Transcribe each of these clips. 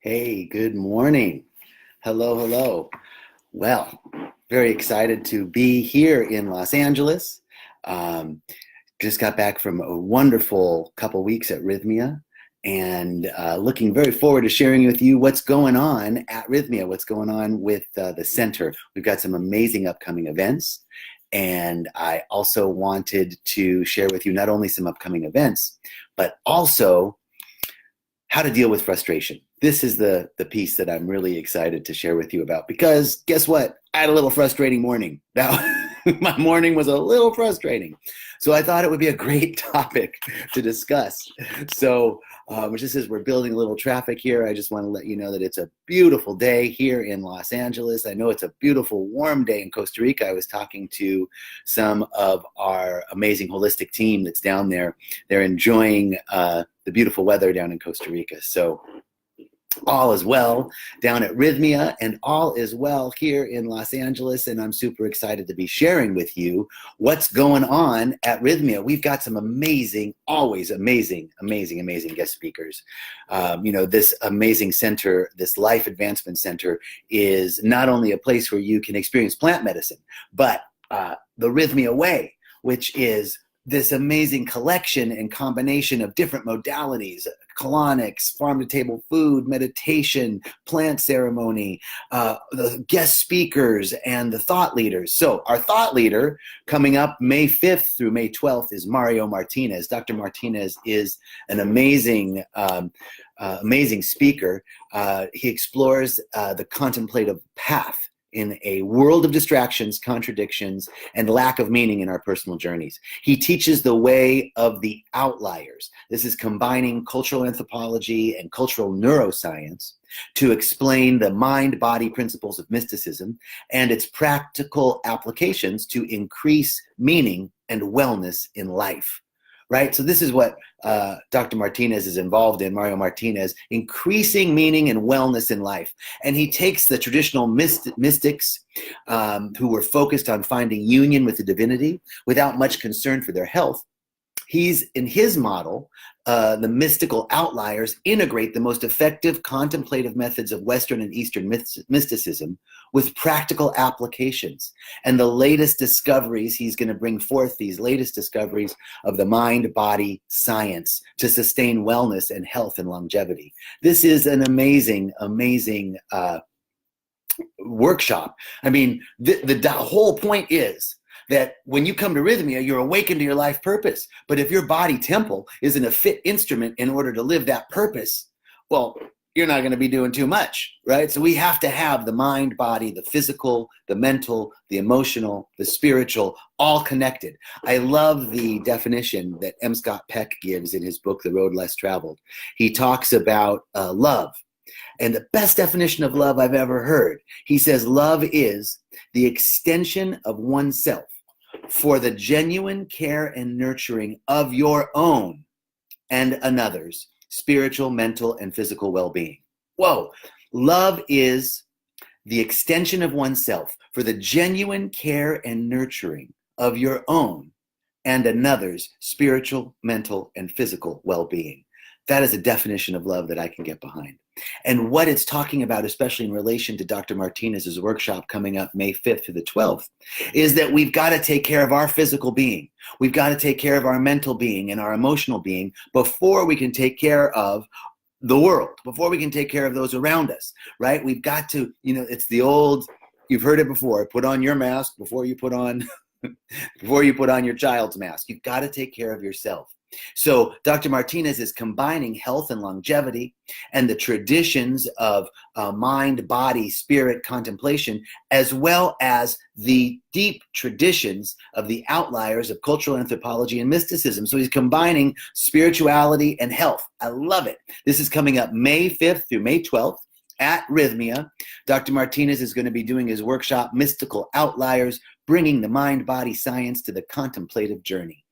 Hey, good morning. Hello, hello. Well, very excited to be here in Los Angeles. Um, just got back from a wonderful couple weeks at Rythmia and looking very forward to sharing with you what's going on at Rythmia, what's going on with the center. We've got some amazing upcoming events. And I also wanted to share with you not only some upcoming events, but also how to deal with frustration. This is the piece that I'm really excited to share with you about, because guess what? I had a little frustrating morning. Now, my morning was a little frustrating. So I thought it would be a great topic to discuss. So just as we're building a little traffic here, I just want to let you know that it's a beautiful day here in Los Angeles. I know it's a beautiful, warm day in Costa Rica. I was talking to some of our amazing holistic team that's down there. They're enjoying the beautiful weather down in Costa Rica. So all is well down at Rythmia, and all is well here in Los Angeles, and I'm super excited to be sharing with you what's going on at Rythmia. We've got some amazing, always amazing guest speakers. This amazing center, this Life Advancement Center, is not only a place where you can experience plant medicine, but the Rythmia Way, which is this amazing collection and combination of different modalities: colonics, farm-to-table food, meditation, plant ceremony, the guest speakers, and the thought leaders. So our thought leader coming up May 5th through May 12th is Mario Martinez. Dr. Martinez is an amazing speaker. He explores the contemplative path in a world of distractions, contradictions, and lack of meaning in our personal journeys. He teaches the way of the outliers. This is combining cultural anthropology and cultural neuroscience to explain the mind-body principles of mysticism and its practical applications to increase meaning and wellness in life. Right? So this is what Dr. Martinez is involved in, Mario Martinez, increasing meaning and wellness in life. And he takes the traditional mystics who were focused on finding union with the divinity without much concern for their health. He's, in his model, the mystical outliers integrate the most effective contemplative methods of Western and Eastern mysticism with practical applications. And the latest discoveries, he's going to bring forth these latest discoveries of the mind-body science to sustain wellness and health and longevity. This is an amazing workshop. I mean, the whole point is that when you come to Rythmia, you're awakened to your life purpose. But if your body temple isn't a fit instrument in order to live that purpose, well, you're not going to be doing too much, right? So we have to have the mind, body, the physical, the mental, the emotional, the spiritual, all connected. I love the definition that M. Scott Peck gives in his book, The Road Less Traveled. He talks about love. And the best definition of love I've ever heard, he says, love is the extension of oneself for the genuine care and nurturing of your own and another's spiritual, mental, and physical well-being. Whoa. Love is the extension of oneself for the genuine care and nurturing of your own and another's spiritual, mental, and physical well-being. That is a definition of love that I can get behind. And what it's talking about, especially in relation to Dr. Martinez's workshop coming up May 5th through the 12th, is that we've got to take care of our physical being. We've got to take care of our mental being and our emotional being before we can take care of the world, before we can take care of those around us, right? We've got to, it's the old, you've heard it before, put on your mask before you put on your child's mask. You've got to take care of yourself. So Dr. Martinez is combining health and longevity and the traditions of mind, body, spirit contemplation, as well as the deep traditions of the outliers of cultural anthropology and mysticism. So he's combining spirituality and health. I love it. This is coming up May 5th through May 12th. At Rythmia. Dr. Martinez is going to be doing his workshop, Mystical Outliers, bringing the mind-body science to the contemplative journey.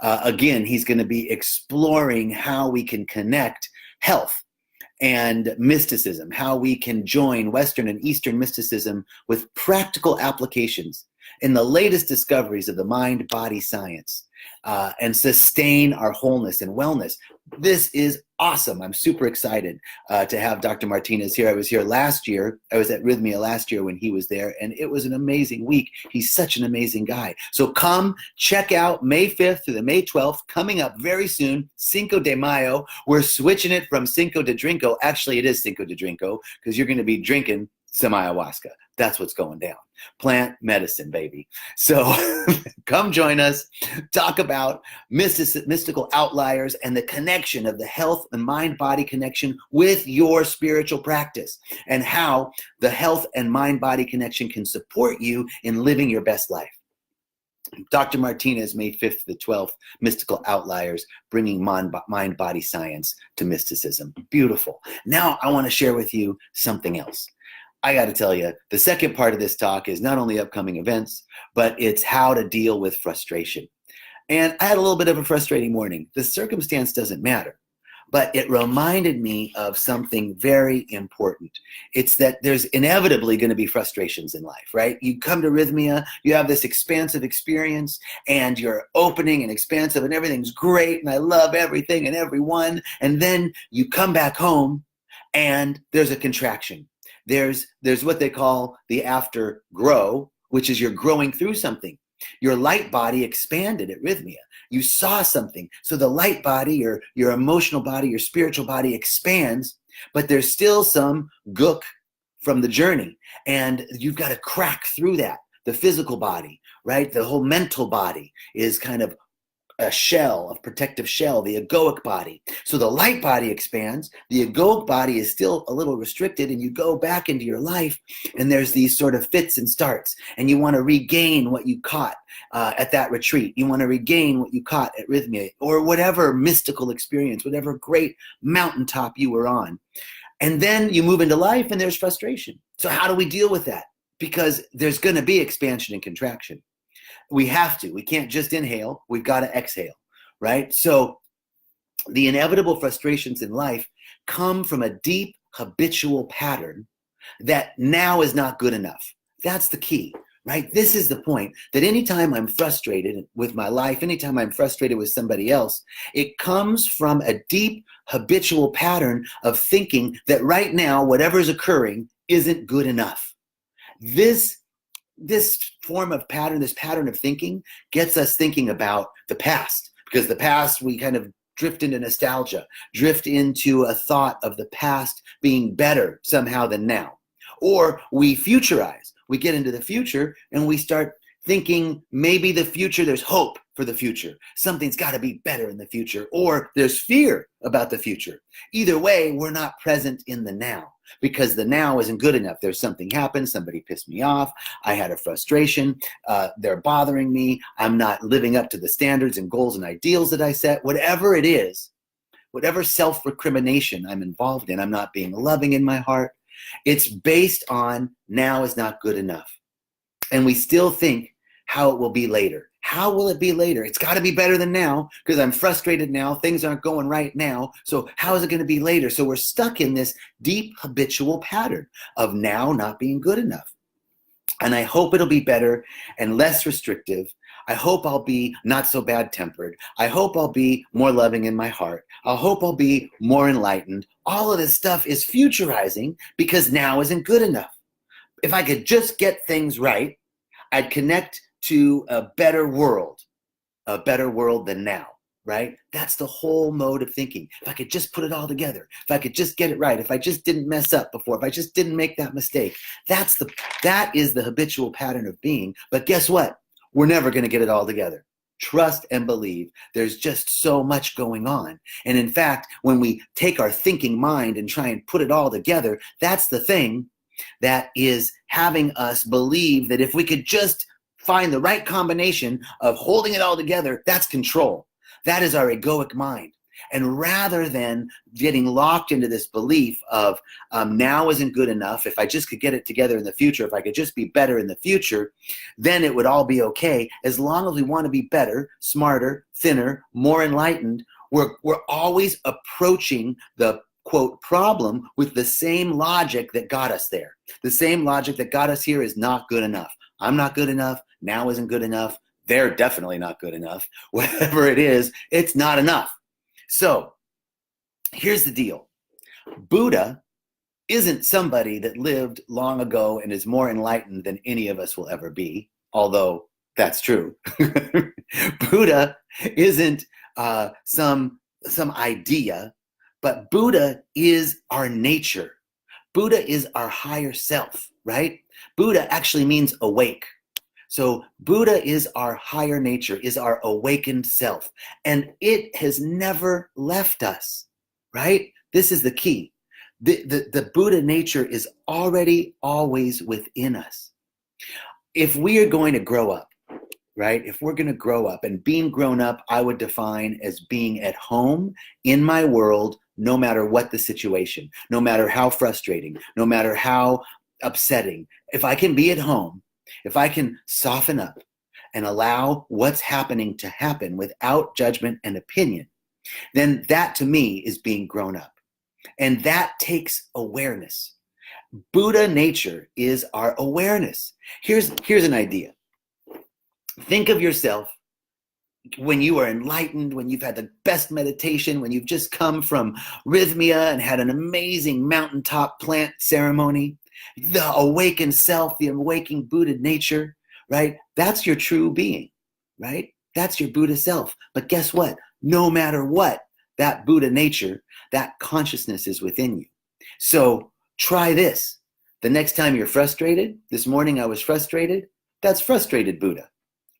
Again, he's going to be exploring how we can connect health and mysticism, how we can join Western and Eastern mysticism with practical applications in the latest discoveries of the mind-body science and sustain our wholeness and wellness. this is awesome. I'm super excited to have Dr. Martinez here. I was here last year. I was at Rythmia last year when he was there, and it was an amazing week. He's such an amazing guy. So come check out May 5th through the May 12th, coming up very soon, Cinco de Mayo. We're switching it from Cinco de Drinko. Actually, it is Cinco de Drinko because you're going to be drinking some ayahuasca. That's what's going down. Plant medicine, baby. So come join us, talk about mystical outliers and the connection of the health and mind-body connection with your spiritual practice, and how the health and mind-body connection can support you in living your best life. Dr. Martinez, May 5th to the 12th, Mystical Outliers, bringing mind-body science to mysticism. Beautiful. Now I want to share with you something else. I got to tell you, the second part of this talk is not only upcoming events, but it's how to deal with frustration. And I had a little bit of a frustrating morning. The circumstance doesn't matter, but it reminded me of something very important. It's that there's inevitably going to be frustrations in life, right? You come to Rythmia, you have this expansive experience, and you're opening and expansive, and everything's great, and I love everything and everyone. And then you come back home, and there's a contraction. There's what they call the after grow, which is you're growing through something. Your light body expanded at Rythmia. You saw something. So the light body, your emotional body, your spiritual body expands, but there's still some gook from the journey. And you've got to crack through that. The physical body, right? The whole mental body is kind of a shell, a protective shell, the egoic body. So the light body expands, the egoic body is still a little restricted, and you go back into your life, and there's these sort of fits and starts, and you want to regain what you caught at that retreat. You want to regain what you caught at Rythmia, or whatever mystical experience, whatever great mountaintop you were on. And then you move into life, and there's frustration. So how do we deal with that? Because there's going to be expansion and contraction. We have to. We can't just inhale. We've got to exhale, right? So the inevitable frustrations in life come from a deep habitual pattern that now is not good enough. That's the key, right? This is the point, that anytime I'm frustrated with my life, anytime I'm frustrated with somebody else, it comes from a deep habitual pattern of thinking that right now, whatever's occurring isn't good enough. This form of pattern, this pattern of thinking, gets us thinking about the past, because the past, we kind of drift into nostalgia, drift into a thought of the past being better somehow than now. Or we futurize, we get into the future and we start thinking maybe the future, there's hope for the future. Something's got to be better in the future, or there's fear about the future. Either way, we're not present in the now, because the now isn't good enough. There's something happened, somebody pissed me off, I had a frustration, they're bothering me, I'm not living up to the standards and goals and ideals that I set. Whatever it is, whatever self-recrimination I'm involved in, I'm not being loving in my heart, it's based on now is not good enough. And we still think how it will be later. How will it be later? It's got to be better than now, because I'm frustrated now. Things aren't going right now. So how is it going to be later? So we're stuck in this deep habitual pattern of now not being good enough. And I hope it'll be better and less restrictive. I hope I'll be not so bad-tempered. I hope I'll be more loving in my heart. I hope I'll be more enlightened. All of this stuff is futurizing because now isn't good enough. If I could just get things right, I'd connect to a better world than now, right? That's the whole mode of thinking. If I could just put it all together, if I could just get it right, if I just didn't mess up before, if I just didn't make that mistake, that is the habitual pattern of being. But guess what? We're never going to get it all together. Trust and believe. There's just so much going on. And in fact, when we take our thinking mind and try and put it all together, that's the thing that is having us believe that if we could just find the right combination of holding it all together, that's control. That is our egoic mind. And rather than getting locked into this belief of now isn't good enough, if I just could get it together in the future, if I could just be better in the future, then it would all be okay. As long as we want to be better, smarter, thinner, more enlightened, we're always approaching the quote problem with the same logic that got us there. The same logic that got us here is not good enough. I'm not good enough. Now isn't good enough. They're definitely not good enough. Whatever it is, it's not enough. So Here's the deal. Buddha isn't somebody that lived long ago and is more enlightened than any of us will ever be, although that's true. Buddha isn't some idea, but Buddha is our nature. Buddha is our higher self, right? Buddha actually means awake. So Buddha is our higher nature, is our awakened self, and it has never left us, right? This is the key. The Buddha nature is already always within us. If we are going to grow up, right? If we're going to grow up, and being grown up, I would define as being at home in my world, no matter what the situation, no matter how frustrating, no matter how upsetting. If I can be at home, if I can soften up and allow what's happening to happen without judgment and opinion, then that to me is being grown up. And that takes awareness. Buddha nature is our awareness. Here's an idea. Think of yourself when you are enlightened, when you've had the best meditation, when you've just come from Rythmia and had an amazing mountaintop plant ceremony, the awakened self, the awakened Buddha nature, right? That's your true being, right? That's your Buddha self. But guess what? No matter what, that Buddha nature, that consciousness is within you. So try this. The next time you're frustrated, this morning I was frustrated, that's frustrated Buddha.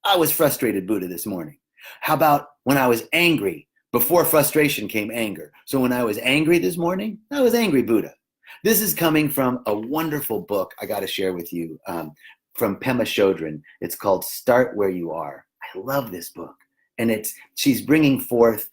I was frustrated Buddha this morning. How about when I was angry? Before frustration came anger. So when I was angry this morning, I was angry Buddha. This is coming from a wonderful book I got to share with you from Pema Chodron. It's called Start Where You Are. I love this book. And she's bringing forth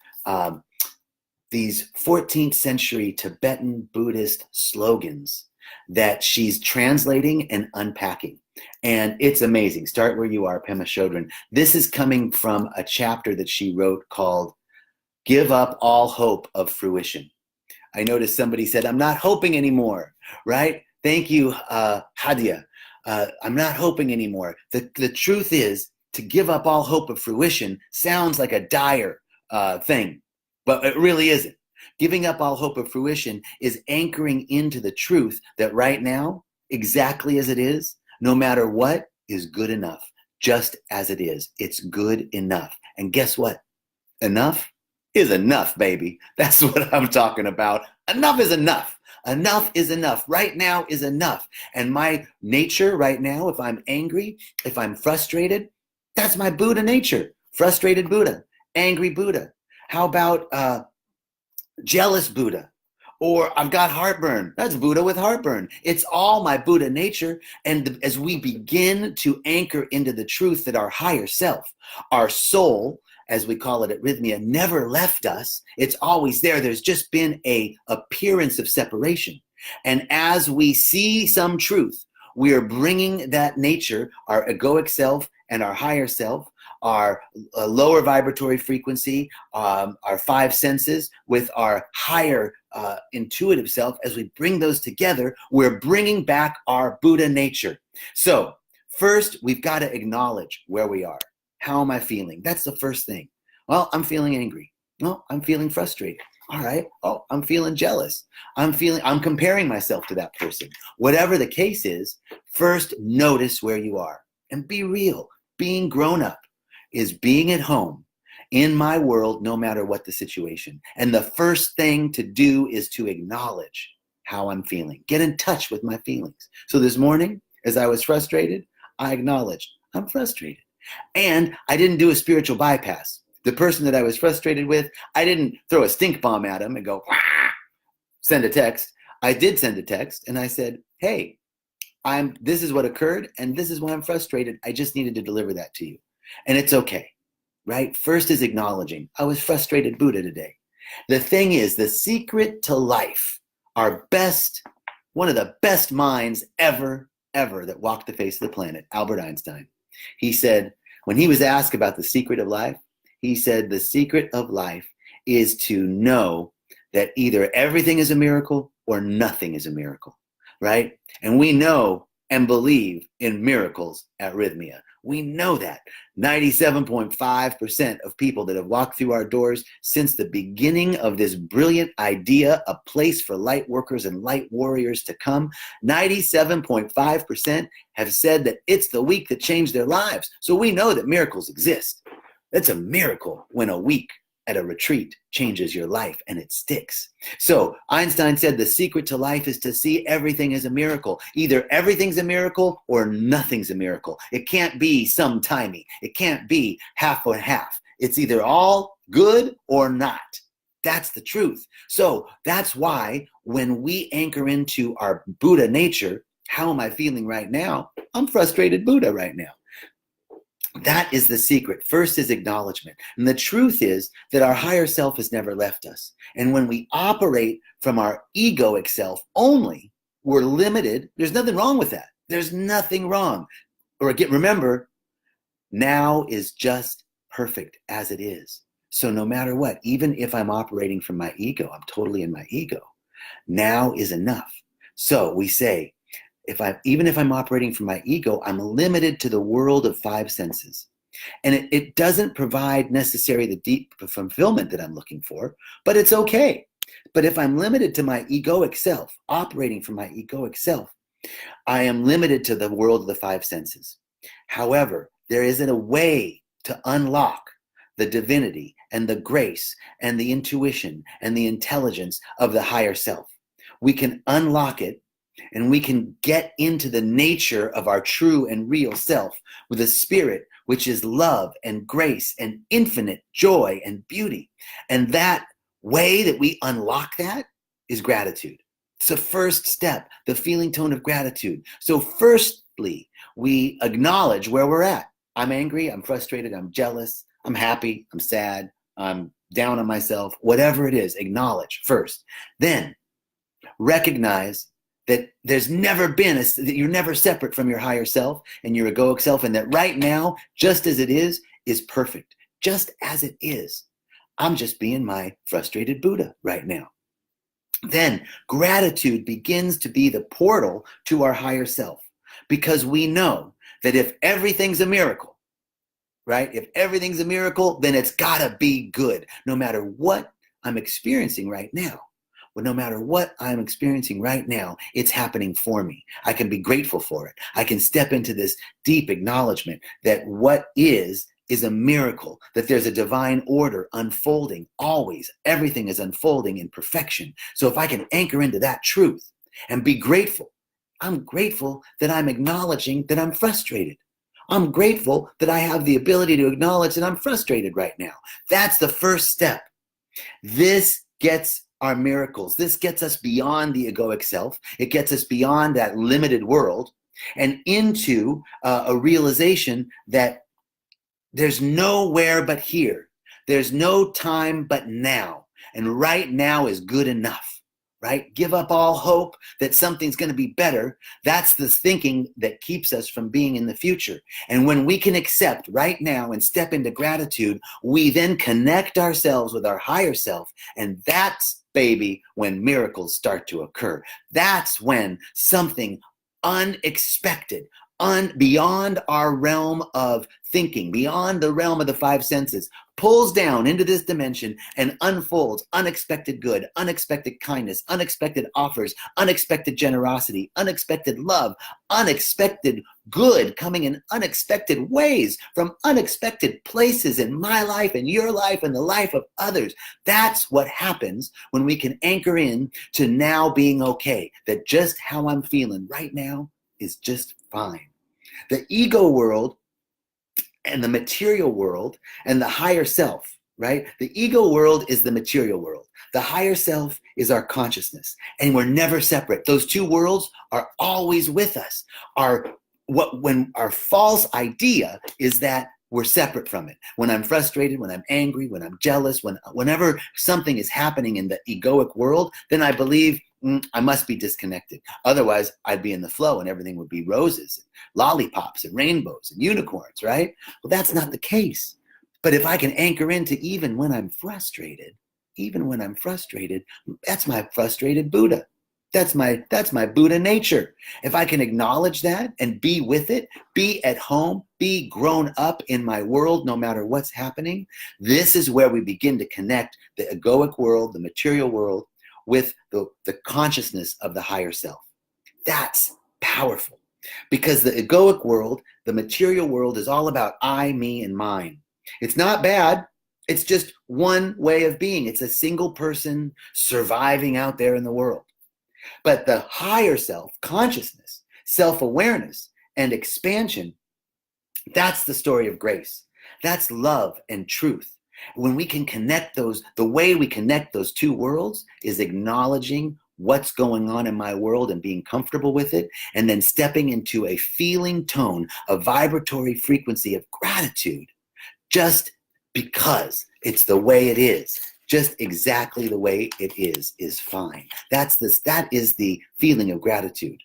these 14th century Tibetan Buddhist slogans that she's translating and unpacking. And it's amazing. Start Where You Are, Pema Chodron. This is coming from a chapter that she wrote called Give Up All Hope of Fruition. I noticed somebody said, I'm not hoping anymore, right? Thank you, Hadia. I'm not hoping anymore. The truth is, to give up all hope of fruition sounds like a dire thing, but it really isn't. Giving up all hope of fruition is anchoring into the truth that right now, exactly as it is, no matter what, is good enough. Just as it is. It's good enough. And guess what? Enough is enough, baby. That's what I'm talking about. Enough is enough. Enough is enough. Right now is enough. And my nature right now, if I'm angry, if I'm frustrated, that's my Buddha nature. Frustrated Buddha, angry Buddha. How about jealous Buddha? Or I've got heartburn. That's Buddha with heartburn. It's all my Buddha nature. And as we begin to anchor into the truth that our higher self, our soul, as we call it at Rythmia, never left us. It's always there. There's just been an appearance of separation. And as we see some truth, we are bringing that nature, our egoic self and our higher self, our lower vibratory frequency, our five senses with our higher intuitive self. As we bring those together, we're bringing back our Buddha nature. So first, we've got to acknowledge where we are. How am I feeling? That's the first thing. Well, I'm feeling angry. No, I'm feeling frustrated. All right. Oh, I'm feeling jealous. I'm comparing myself to that person. Whatever the case is, first notice where you are and be real. Being grown up is being at home in my world, no matter what the situation. And the first thing to do is to acknowledge how I'm feeling. Get in touch with my feelings. So this morning, as I was frustrated, I acknowledged I'm frustrated. And I didn't do a spiritual bypass. The person that I was frustrated with, I didn't throw a stink bomb at him and go, wah, send a text. I did send a text and I said, hey, this is what occurred and this is why I'm frustrated. I just needed to deliver that to you. And it's okay, right? First is acknowledging I was frustrated Buddha today. The thing is, the secret to life, one of the best minds ever that walked the face of the planet, Albert Einstein. He said, when he was asked about the secret of life, he said, the secret of life is to know that either everything is a miracle or nothing is a miracle, right? And we know and believe in miracles at Rythmia. We know that 97.5% of people that have walked through our doors since the beginning of this brilliant idea, a place for light workers and light warriors to come, 97.5% have said that it's the week that changed their lives. So we know that miracles exist. It's a miracle when a week at a retreat changes your life and it sticks. So Einstein said the secret to life is to see everything as a miracle. Either everything's a miracle or nothing's a miracle. It can't be sometimey. It can't be half and half. It's either all good or not. That's the truth. So that's why when we anchor into our Buddha nature, how am I feeling right now? I'm frustrated Buddha right now. That is the secret. First is acknowledgement. And the truth is that our higher self has never left us. And when we operate from our egoic self only, we're limited. There's nothing wrong with that. There's nothing wrong. Or again, remember, now is just perfect as it is. So no matter what, even if I'm operating from my ego, I'm totally in my ego. Now is enough. So we say, even if I'm operating from my ego, I'm limited to the world of five senses. And it doesn't provide necessarily the deep fulfillment that I'm looking for, but it's okay. But if I'm limited to my egoic self, operating from my egoic self, I am limited to the world of the five senses. However, there isn't a way to unlock the divinity and the grace and the intuition and the intelligence of the higher self. We can unlock it, and we can get into the nature of our true and real self with a spirit which is love and grace and infinite joy and beauty. And that way that we unlock that is gratitude. It's the first step, the feeling tone of gratitude. So firstly, we acknowledge where we're at. I'm angry, I'm frustrated, I'm jealous, I'm happy, I'm sad, I'm down on myself, whatever it is, acknowledge first. Then recognize that there's never been, that you're never separate from your higher self and your egoic self, and that right now, just as it is perfect. Just as it is. I'm just being my frustrated Buddha right now. Then gratitude begins to be the portal to our higher self, because we know that if everything's a miracle, right? If everything's a miracle, then it's gotta be good, no matter what I'm experiencing right now. Well, no matter what I'm experiencing right now, it's happening for me. I can be grateful for it. I can step into this deep acknowledgement that what is a miracle, that there's a divine order unfolding always. Everything is unfolding in perfection. So if I can anchor into that truth and be grateful, I'm grateful that I'm acknowledging that I'm frustrated. I'm grateful that I have the ability to acknowledge that I'm frustrated right now. That's the first step. This gets our miracles. This gets us beyond the egoic self. It gets us beyond that limited world and into a realization that there's nowhere but here. There's no time but now. And right now is good enough, right? Give up all hope that something's going to be better. That's the thinking that keeps us from being in the future. And when we can accept right now and step into gratitude, we then connect ourselves with our higher self. And that's, baby, when miracles start to occur. That's when something unexpected, beyond our realm of thinking, beyond the realm of the five senses, pulls down into this dimension and unfolds unexpected good, unexpected kindness, unexpected offers, unexpected generosity, unexpected love, unexpected good coming in unexpected ways from unexpected places in my life and your life and the life of others. That's what happens when we can anchor in to now being okay, that just how I'm feeling right now is just fine. The ego world and the material world and the higher self, right? The ego world is the material world. The higher self is our consciousness, and we're never separate. Those two worlds are always with us. When our false idea is that we're separate from it. When I'm frustrated, when I'm angry, when I'm jealous, whenever something is happening in the egoic world, then I believe I must be disconnected. Otherwise, I'd be in the flow and everything would be roses and lollipops and rainbows and unicorns, right? Well, that's not the case. But if I can anchor into even when I'm frustrated, that's my frustrated Buddha. That's my Buddha nature. If I can acknowledge that and be with it, be at home, be grown up in my world, no matter what's happening, this is where we begin to connect the egoic world, the material world, with the consciousness of the higher self. That's powerful, because the egoic world, the material world, is all about I, me, and mine. It's not bad. It's just one way of being. It's a single person surviving out there in the world. But the higher self, consciousness, self-awareness, and expansion, that's the story of grace. That's love and truth. When we can connect those, the way we connect those two worlds is acknowledging what's going on in my world and being comfortable with it, and then stepping into a feeling tone, a vibratory frequency of gratitude, just because it's the way it is. Just exactly the way it is fine. That is the feeling of gratitude.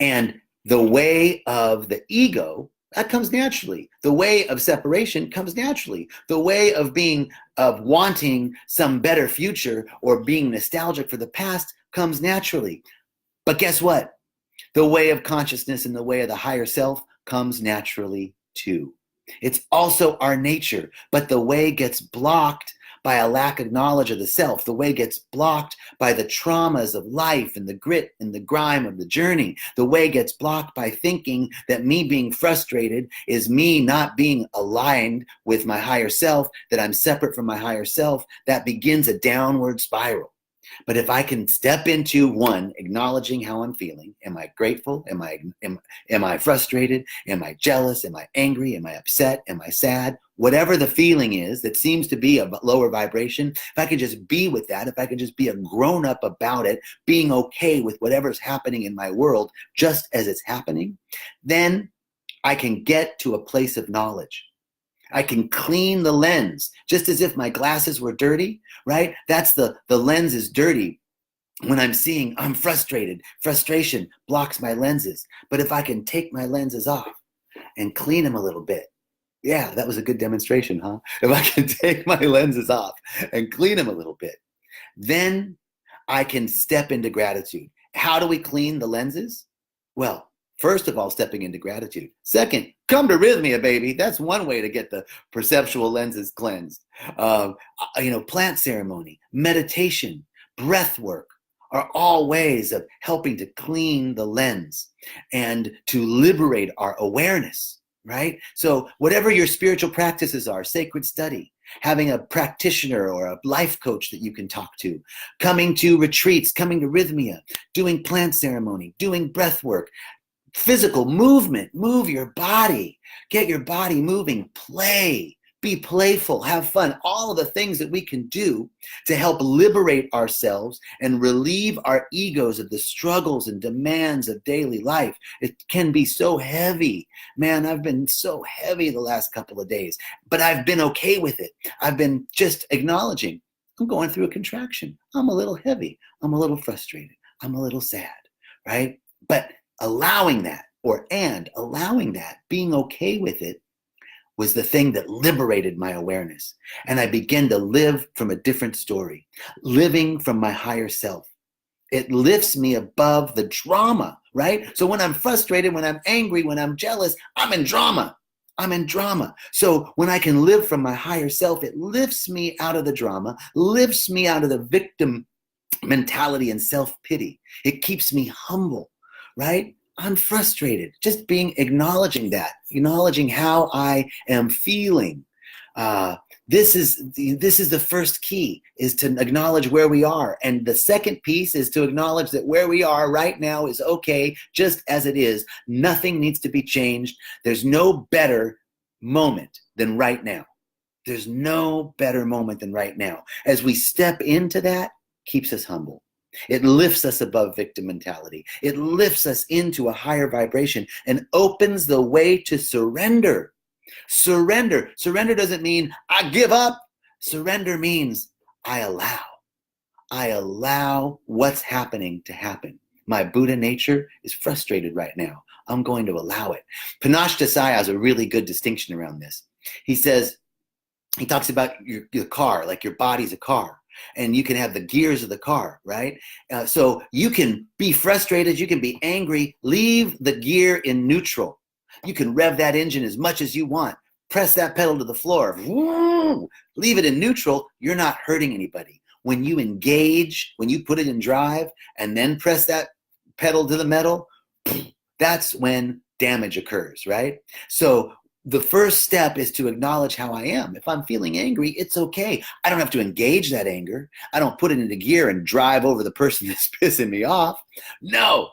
And the way of the ego, that comes naturally. The way of separation comes naturally. The way of wanting some better future or being nostalgic for the past comes naturally. But guess what? The way of consciousness and the way of the higher self comes naturally too. It's also our nature, but the way gets blocked by a lack of knowledge of the self. The way gets blocked by the traumas of life and the grit and the grime of the journey. The way gets blocked by thinking that me being frustrated is me not being aligned with my higher self, that I'm separate from my higher self. That begins a downward spiral. But if I can step into one, acknowledging how I'm feeling, am I grateful? Am I frustrated? Am I jealous? Am I angry? Am I upset? Am I sad? Whatever the feeling is that seems to be a lower vibration, if I can just be with that, if I can just be a grown up about it, being okay with whatever's happening in my world just as it's happening, then I can get to a place of knowledge. I can clean the lens, just as if my glasses were dirty, right? That's the lens is dirty. When I'm seeing, I'm frustrated. Frustration blocks my lenses. But if I can take my lenses off and clean them a little bit, yeah, that was a good demonstration, huh? If I can take my lenses off and clean them a little bit, then I can step into gratitude. How do we clean the lenses? Well, first of all, stepping into gratitude. Second, come to Rythmia, baby. That's one way to get the perceptual lenses cleansed. Plant ceremony, meditation, breath work are all ways of helping to clean the lens and to liberate our awareness, right? So whatever your spiritual practices are, sacred study, having a practitioner or a life coach that you can talk to, coming to retreats, coming to Rythmia, doing plant ceremony, doing breath work, physical movement, move your body, get your body moving, play, be playful, have fun, all of the things that we can do to help liberate ourselves and relieve our egos of the struggles and demands of daily life. It can be so heavy. Man, I've been so heavy the last couple of days, but I've been okay with it. I've been just acknowledging I'm going through a contraction. I'm a little heavy. I'm a little frustrated. I'm a little sad, right? But allowing that, being okay with it, was the thing that liberated my awareness. And I began to live from a different story, living from my higher self. It lifts me above the drama, right? So when I'm frustrated, when I'm angry, when I'm jealous, I'm in drama. So when I can live from my higher self, it lifts me out of the drama, lifts me out of the victim mentality and self-pity. It keeps me humble, right? I'm frustrated. Just acknowledging how I am feeling. This is the first key, is to acknowledge where we are. And the second piece is to acknowledge that where we are right now is okay, just as it is. Nothing needs to be changed. There's no better moment than right now. There's no better moment than right now. As we step into that, keeps us humble. It lifts us above victim mentality. It lifts us into a higher vibration and opens the way to surrender. Surrender doesn't mean I give up. Surrender means I allow. I allow what's happening to happen. My Buddha nature is frustrated right now. I'm going to allow it. Panache Desai has a really good distinction around this. He talks about your car, like your body's a car. and you can have the gears of the car, right? So you can be frustrated, you can be angry, leave the gear in neutral. You can rev that engine as much as you want. Press that pedal to the floor. Woo! Leave it in neutral. You're not hurting anybody. When you engage, when you put it in drive and then press that pedal to the metal, that's when damage occurs, right? So the first step is to acknowledge how I am. If I'm feeling angry, it's okay. I don't have to engage that anger. I don't put it into gear and drive over the person that's pissing me off. No,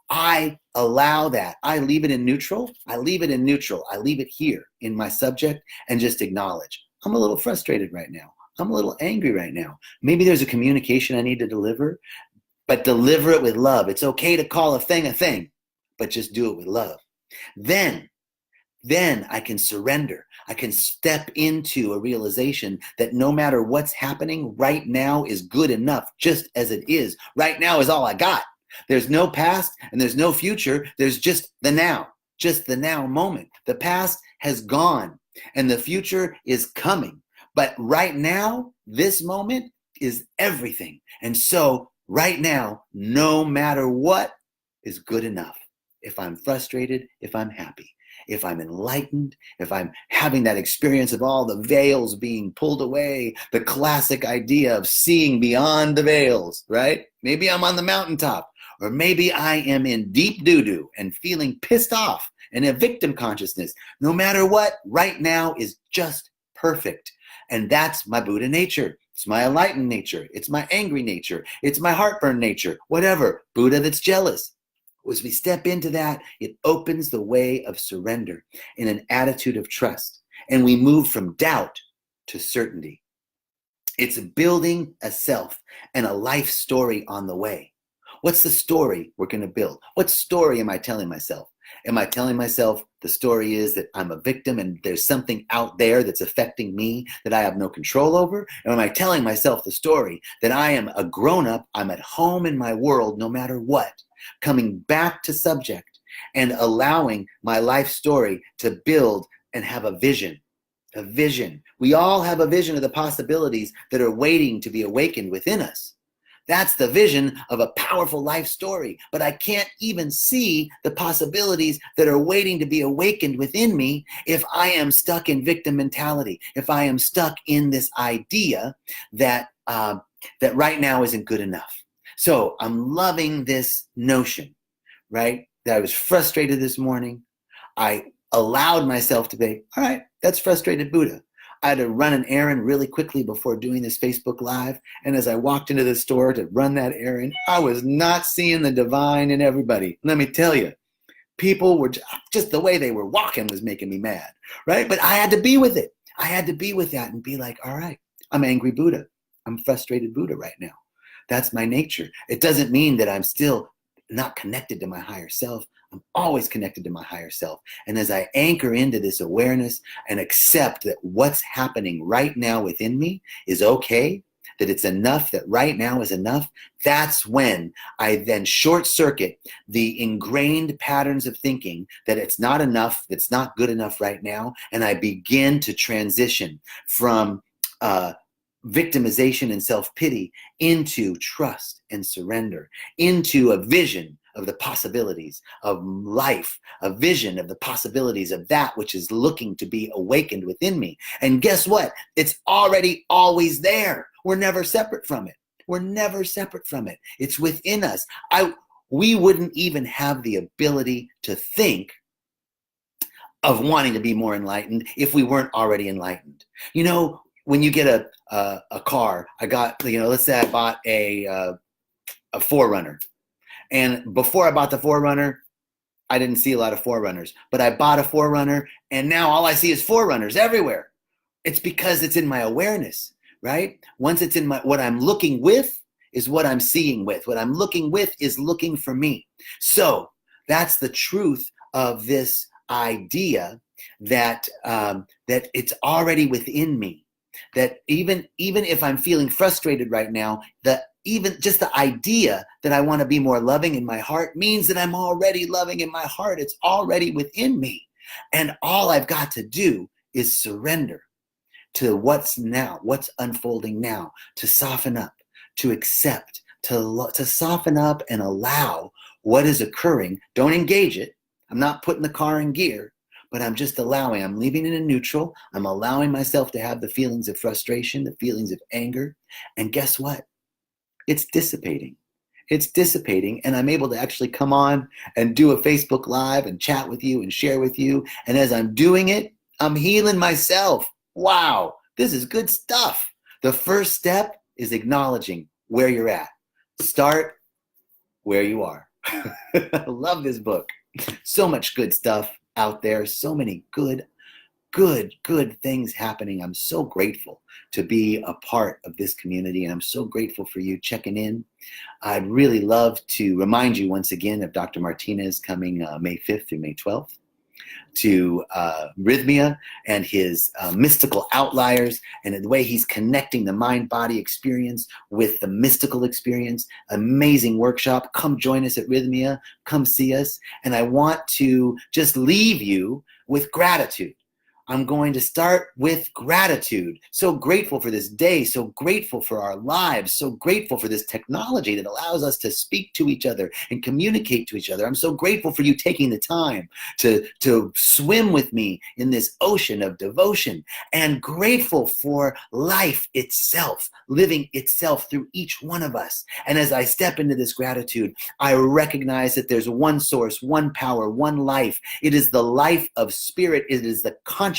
I allow that. I leave it in neutral. I leave it in neutral. I leave it here in my subject and just acknowledge. I'm a little frustrated right now. I'm a little angry right now. Maybe there's a communication I need to deliver, but deliver it with love. It's okay to call a thing, but just do it with love. Then I can surrender. I can step into a realization that no matter what's happening right now is good enough, just as it is. Right now is all I got. There's no past and there's no future. There's just the now moment. The past has gone and the future is coming. But right now, this moment is everything. And so right now, no matter what is good enough. If I'm frustrated, if I'm happy, if I'm enlightened, if I'm having that experience of all the veils being pulled away, the classic idea of seeing beyond the veils, right? Maybe I'm on the mountaintop, or maybe I am in deep doo-doo and feeling pissed off and a victim consciousness. No matter what, right now is just perfect. And that's my Buddha nature. It's my enlightened nature. It's my angry nature. It's my heartburn nature, whatever. Buddha that's jealous. As we step into that, it opens the way of surrender in an attitude of trust. And we move from doubt to certainty. It's building a self and a life story on the way. What's the story we're going to build? What story am I telling myself? Am I telling myself the story is that I'm a victim and there's something out there that's affecting me that I have no control over? Or am I telling myself the story that I am a grown-up, I'm at home in my world no matter what, coming back to subject and allowing my life story to build and have a vision? A vision. We all have a vision of the possibilities that are waiting to be awakened within us. That's the vision of a powerful life story. But I can't even see the possibilities that are waiting to be awakened within me if I am stuck in victim mentality, if I am stuck in this idea that right now isn't good enough. So I'm loving this notion, right? That I was frustrated this morning. I allowed myself to be, all right, that's frustrated Buddha. I had to run an errand really quickly before doing this Facebook Live. And as I walked into the store to run that errand, I was not seeing the divine in everybody. Let me tell you, people were just the way they were walking was making me mad, right? But I had to be with it. I had to be with that and be like, all right, I'm angry Buddha. I'm frustrated Buddha right now. That's my nature. It doesn't mean that I'm still not connected to my higher self. I'm always connected to my higher self. And as I anchor into this awareness and accept that what's happening right now within me is okay, that it's enough, that right now is enough, that's when I then short circuit the ingrained patterns of thinking that it's not enough, that's not good enough right now. And I begin to transition from victimization and self-pity into trust and surrender, into a vision of the possibilities of life, a vision of the possibilities of that which is looking to be awakened within me. And guess what? It's already always there. We're never separate from it. We're never separate from it. It's within us. We wouldn't even have the ability to think of wanting to be more enlightened if we weren't already enlightened. You know, when you get a car, I got, let's say I bought a 4Runner. And before I bought the 4Runner, I didn't see a lot of 4Runners. But I bought a 4Runner, and now all I see is 4Runners everywhere. It's because it's in my awareness, right? Once it's in what I'm looking with is what I'm seeing with. What I'm looking with is looking for me. So that's the truth of this idea that that it's already within me. That even if I'm feeling frustrated right now, even just the idea that I want to be more loving in my heart means that I'm already loving in my heart. It's already within me. And all I've got to do is surrender to what's now, what's unfolding now, to soften up, to accept, to soften up and allow what is occurring. Don't engage it. I'm not putting the car in gear, but I'm just allowing. I'm leaving it in neutral. I'm allowing myself to have the feelings of frustration, the feelings of anger. And guess what? It's dissipating. It's dissipating, and I'm able to actually come on and do a Facebook Live and chat with you and share with you. And as I'm doing it, I'm healing myself. Wow, this is good stuff. The first step is acknowledging where you're at. Start where you are. I love this book. So much good stuff out there. So many good things happening. I'm so grateful to be a part of this community, and I'm so grateful for you checking in. I'd really love to remind you once again of Dr. Martinez coming May 5th through May 12th to Rythmia and his mystical outliers, and the way he's connecting the mind-body experience with the mystical experience. Amazing workshop. Come join us at Rythmia. Come see us. And I want to just leave you with gratitude. I'm going to start with gratitude. So grateful for this day, so grateful for our lives, so grateful for this technology that allows us to speak to each other and communicate to each other. I'm so grateful for you taking the time to swim with me in this ocean of devotion, and grateful for life itself, living itself through each one of us. And as I step into this gratitude, I recognize that there's one source, one power, one life. It is the life of spirit. It is the consciousness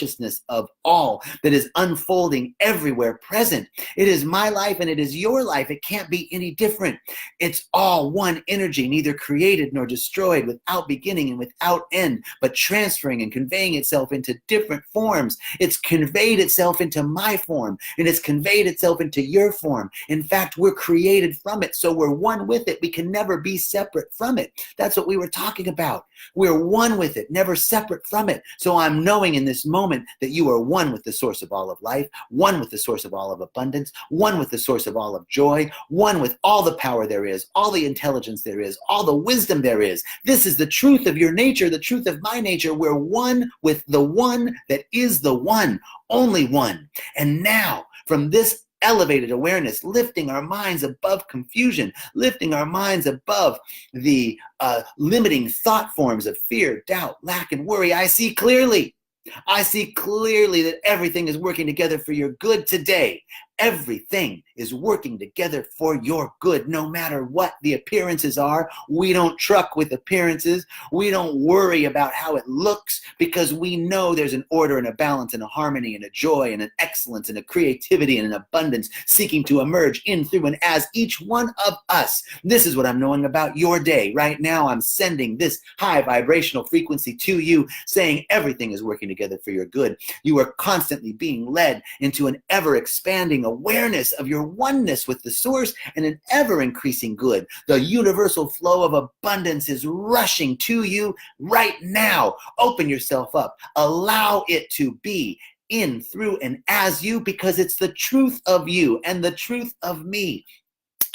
of all that is unfolding everywhere present. It is my life and it is your life. It can't be any different. It's all one energy, neither created nor destroyed, without beginning and without end, but transferring and conveying itself into different forms. It's conveyed itself into my form, and it's conveyed itself into your form. In fact, we're created from it, so we're one with it. We can never be separate from it. That's what we were talking about. We're one with it, never separate from it. So I'm knowing in this moment that you are one with the source of all of life, one with the source of all of abundance, one with the source of all of joy, one with all the power there is, all the intelligence there is, all the wisdom there is. This is the truth of your nature, the truth of my nature. We're one with the one that is the one, only one. And now, from this elevated awareness, lifting our minds above confusion, lifting our minds above the limiting thought forms of fear, doubt, lack, and worry, I see clearly. I see clearly that everything is working together for your good today. Everything is working together for your good, no matter what the appearances are. We don't truck with appearances. We don't worry about how it looks, because we know there's an order and a balance and a harmony and a joy and an excellence and a creativity and an abundance seeking to emerge in, through, and as each one of us. This is what I'm knowing about your day. Right now, I'm sending this high vibrational frequency to you, saying everything is working together for your good. You are constantly being led into an ever-expanding awareness of your oneness with the source and an ever-increasing good. The universal flow of abundance is rushing to you right now. Open yourself up. Allow it to be in, through, and as you, because it's the truth of you and the truth of me.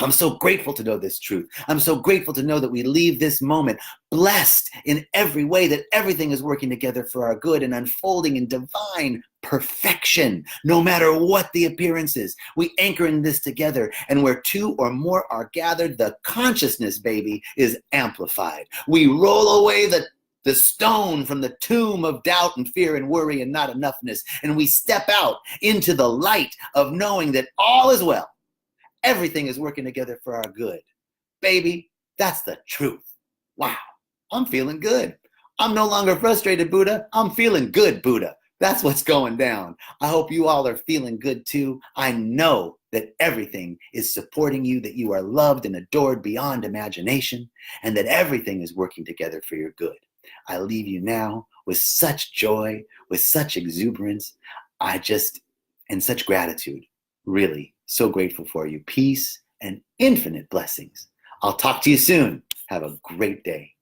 I'm so grateful to know this truth. I'm so grateful to know that we leave this moment blessed in every way, that everything is working together for our good and unfolding in divine perfection, no matter what the appearance is. We anchor in this together, and where two or more are gathered, the consciousness, baby, is amplified. We roll away the stone from the tomb of doubt and fear and worry and not enoughness, and we step out into the light of knowing that all is well. Everything is working together for our good. Baby, that's the truth. Wow, I'm feeling good. I'm no longer frustrated, Buddha. I'm feeling good, Buddha. That's what's going down. I hope you all are feeling good too. I know that everything is supporting you, that you are loved and adored beyond imagination, and that everything is working together for your good. I leave you now with such joy, with such exuberance, and such gratitude. Really, so grateful for you. Peace and infinite blessings. I'll talk to you soon. Have a great day.